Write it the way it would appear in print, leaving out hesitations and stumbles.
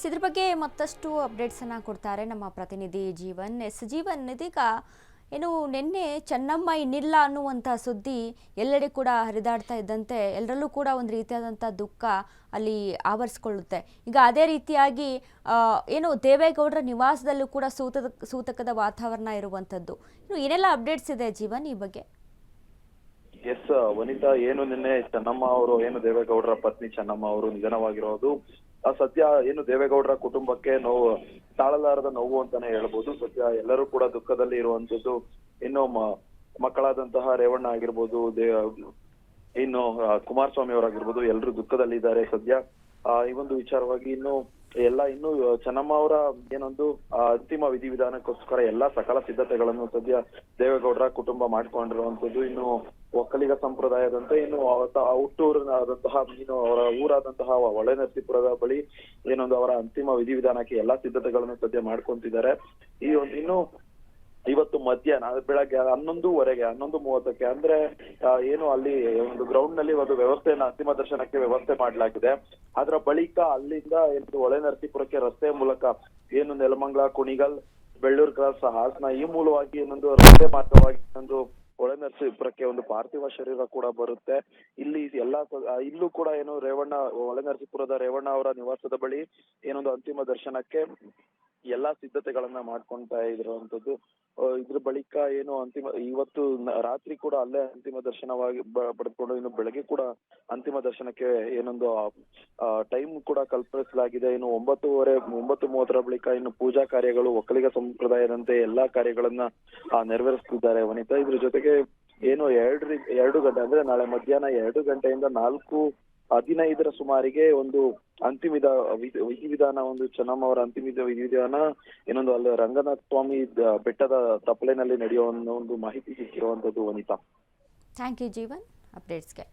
ಇದ್ರ ಬಗ್ಗೆ ಮತ್ತಷ್ಟು ಅಪ್ಡೇಟ್ಸನ್ನು ಕೊಡ್ತಾರೆ ನಮ್ಮ ಪ್ರತಿನಿಧಿ ಜೀವನ್. ಜೀವನ್, ಇದೀಗ ಏನು ನಿನ್ನೆ ಚೆನ್ನಮ್ಮ ಇನ್ನಿಲ್ಲ ಅನ್ನುವಂಥ ಸುದ್ದಿ ಎಲ್ಲೆಡೆ ಕೂಡ ಹರಿದಾಡ್ತಾ ಇದ್ದಂತೆ ಎಲ್ಲರಲ್ಲೂ ಕೂಡ ಒಂದು ರೀತಿಯಾದಂಥ ದುಃಖ ಅಲ್ಲಿ ಆವರಿಸ್ಕೊಳ್ಳುತ್ತೆ. ಈಗ ಅದೇ ರೀತಿಯಾಗಿ ಏನು ದೇವೇಗೌಡರ ನಿವಾಸದಲ್ಲೂ ಕೂಡ ಸೂತಕದ ವಾತಾವರಣ ಇರುವಂಥದ್ದು. ಇನ್ನು ಏನೆಲ್ಲ ಅಪ್ಡೇಟ್ಸ್ ಇದೆ ಜೀವನ್ ಈ ಬಗ್ಗೆ? ಎಸ್ ವನಿತಾ, ಏನು ನಿನ್ನೆ ಚೆನ್ನಮ್ಮ ಅವರು, ಏನು ದೇವೇಗೌಡರ ಪತ್ನಿ ಚೆನ್ನಮ್ಮ ಅವರು ನಿಧನವಾಗಿರೋದು ಸದ್ಯ ಏನು ದೇವೇಗೌಡರ ಕುಟುಂಬಕ್ಕೆ ನೋವು, ತಾಳಲಾರದ ನೋವು ಅಂತಾನೆ ಹೇಳ್ಬೋದು. ಸದ್ಯ ಎಲ್ಲರೂ ಕೂಡ ದುಃಖದಲ್ಲಿ ಇರುವಂತದ್ದು. ಇನ್ನು ಮಕ್ಕಳಾದಂತಹ ರೇವಣ್ಣ ಆಗಿರ್ಬೋದು, ಇನ್ನು ಕುಮಾರಸ್ವಾಮಿ ಅವರಾಗಿರ್ಬೋದು, ಎಲ್ಲರೂ ದುಃಖದಲ್ಲಿದ್ದಾರೆ ಸದ್ಯ. ಈ ಒಂದು ವಿಚಾರವಾಗಿ ಇನ್ನು ಚೆನ್ನಮ್ಮ ಅವರ ಏನೊಂದು ಅಂತಿಮ ವಿಧಿವಿಧಾನಕ್ಕೋಸ್ಕರ ಎಲ್ಲಾ ಸಕಲ ಸಿದ್ಧತೆಗಳನ್ನು ಸದ್ಯ ದೇವೇಗೌಡರ ಕುಟುಂಬ ಮಾಡ್ಕೊಂಡಿರುವಂತದ್ದು. ಇನ್ನು ಒಕ್ಕಲಿಗ ಸಂಪ್ರದಾಯದಂತೆ ಇನ್ನು ಹುಟ್ಟೂರಿನಾದಂತಹ ಇನ್ನು ಅವರ ಊರಾದಂತಹ ಹೊಳೆನರಸೀಪುರದ ಬಳಿ ಏನೊಂದು ಅವರ ಅಂತಿಮ ವಿಧಿವಿಧಾನಕ್ಕೆ ಎಲ್ಲಾ ಸಿದ್ಧತೆಗಳನ್ನು ಸದ್ಯ ಮಾಡ್ಕೊಂತಿದ್ದಾರೆ. ಇನ್ನು ಇವತ್ತು ಮಧ್ಯಾಹ್ನ ಬೆಳಗ್ಗೆ 11:30 ಅಂದ್ರೆ ಏನು ಅಲ್ಲಿ ಒಂದು ಗ್ರೌಂಡ್ ನಲ್ಲಿ ಒಂದು ವ್ಯವಸ್ಥೆಯನ್ನ ಅಂತಿಮ ದರ್ಶನಕ್ಕೆ ವ್ಯವಸ್ಥೆ ಮಾಡಲಾಗಿದೆ. ಅದರ ಬಳಿಕ ಅಲ್ಲಿಂದ ಹೊಳೆನರಸೀಪುರಕ್ಕೆ ರಸ್ತೆ ಮೂಲಕ ಏನು ನೆಲಮಂಗಲ, ಕುಣಿಗಲ್, ಬೆಳ್ಳೂರು ಕ್ರಾಸ್, ಹಾಸನ ಈ ಮೂಲವಾಗಿ ಇನ್ನೊಂದು ರಸ್ತೆ ಮಾರ್ಗವಾಗಿ ಹೊಳೆನರಸೀಪುರಕ್ಕೆ ಒಂದು ಪಾರ್ಥಿವ ಶರೀರ ಕೂಡ ಬರುತ್ತೆ. ಇಲ್ಲೂ ಕೂಡ ಏನು ಹೊಳೆನರಸೀಪುರದ ರೇವಣ್ಣ ಅವರ ನಿವಾಸದ ಬಳಿ ಏನೊಂದು ಅಂತಿಮ ದರ್ಶನಕ್ಕೆ ಎಲ್ಲಾ ಸಿದ್ಧತೆಗಳನ್ನ ಮಾಡ್ಕೊಂತಾ ಇರುವಂತದ್ದು. ಇದ್ರ ಬಳಿಕ ಏನು ಇವತ್ತು ರಾತ್ರಿ ಕೂಡ ಅಲ್ಲೇ ಅಂತಿಮ ದರ್ಶನವಾಗಿ ಪಡೆದುಕೊಂಡು ಇನ್ನು ಬೆಳಗ್ಗೆ ಕೂಡ ಅಂತಿಮ ದರ್ಶನಕ್ಕೆ ಏನೊಂದು ಟೈಮ್ ಕೂಡ ಕಲ್ಪಿಸಲಾಗಿದೆ. ಇನ್ನು 9:30 ಬಳಿಕ ಇನ್ನು ಪೂಜಾ ಕಾರ್ಯಗಳು ಒಕ್ಕಲಿಗ ಸಂಪ್ರದಾಯದಂತೆ ಎಲ್ಲಾ ಕಾರ್ಯಗಳನ್ನ ನೆರವೇರಿಸ್ತಿದ್ದಾರೆ ವನಿತಾ. ಇದ್ರ ಜೊತೆಗೆ ಏನು 2 ಗಂಟೆ ಅಂದ್ರೆ ನಾಳೆ ಮಧ್ಯಾಹ್ನ 2 ಗಂಟೆಯಿಂದ 4:15 ಸುಮಾರಿಗೆ ಒಂದು ಅಂತಿಮ ವಿಧಿವಿಧಾನ, ಒಂದು ಚೆನ್ನಮ್ಮ ಅವರ ಅಂತಿಮ ವಿಧಿವಿಧಾನ ಏನೊಂದು ಅಲ್ಲಿ ರಂಗನಾಥ ಸ್ವಾಮಿ ಬೆಟ್ಟದ ತಪ್ಪಲಿನಲ್ಲಿ ನಡೆಯುವ ಒಂದು ಮಾಹಿತಿ ಸಿಕ್ಕಿರುವಂತದ್ದು ವನಿತಾ. Thank you Jeevan ಅಪ್ಡೇಟ್ಸ್ಗೆ.